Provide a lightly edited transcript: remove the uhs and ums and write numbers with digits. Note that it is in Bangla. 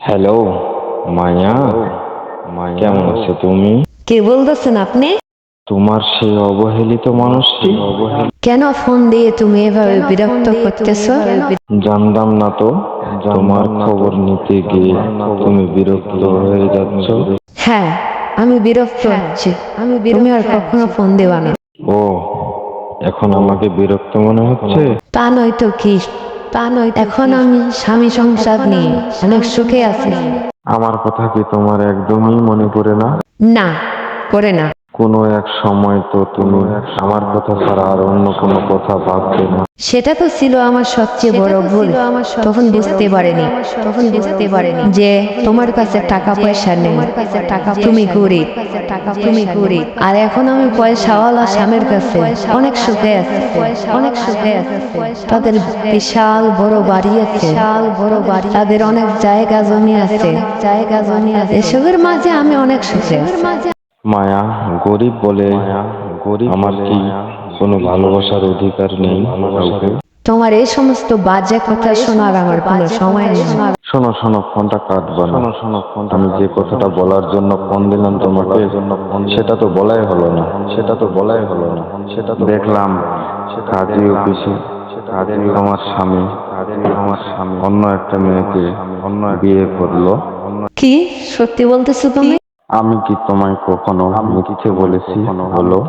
হ্যালো মায়া, কেমন আছো তুমি? কে বলতেছেন আপনি? তোমার সেই অবহেলিত মানুষটি। কেন ফোন দিয়ে তুমি এভাবে বিরক্ত করতেছো? জানতাম না তো, তোমার খবর নিতে গিয়ে তুমি বিরক্ত হয়ে যাচ্ছ। হ্যাঁ, আমি বিরক্ত হচ্ছি। তুমি আর কখনো ফোন দেবা না। ও, এখন আমাকে বিরক্ত মনে হচ্ছে? তা নয়তো কি? এখন আমি স্বামী সংসার নিয়ে অনেক সুখে আছি। আমার কথা কি তোমার একদমই মনে পড়ে না? না, করে না। কোনো এক সময় তো তুমি আমার কথা ছাড়া আর অন্য কোনো কথা ভাবতে না। সেটা তো ছিল আমার সবচেয়ে বড় ভুল। তখন বুঝতে পারিনি যে তোমার কাছে টাকা পয়সা নেই, তুমি গরিব, আর এখন আমি পয়সাওয়ালা স্বামীর কাছে অনেক সুখে আছি। তাদের বিশাল বড় বাড়ি আছে, তাদের অনেক জায়গা জমি আছে। এসবের মাঝে আমি অনেক সুখে আছি। মায়া, গরিব বলে আমার কি কোনো ভালোবাসার অধিকার নেই কাউকে? তোমার এই সমস্ত বাজে কথা শোনার আমার কোনো সময় নেই। শোনো শোনো, ফোনটা কাটবা না। আমি যে কথাটা বলার জন্য ফোন দিলাম তোমাকে, সেটা তো বলাই হলো না। দেখলাম কাজী অফিসে আমার স্বামী অন্য একটা মেয়েকে বিয়ে করলো। কি সত্যি বলতেছো তুমি? আমি কি তোমায় কখনো মিথ্যে বলেছি বলো?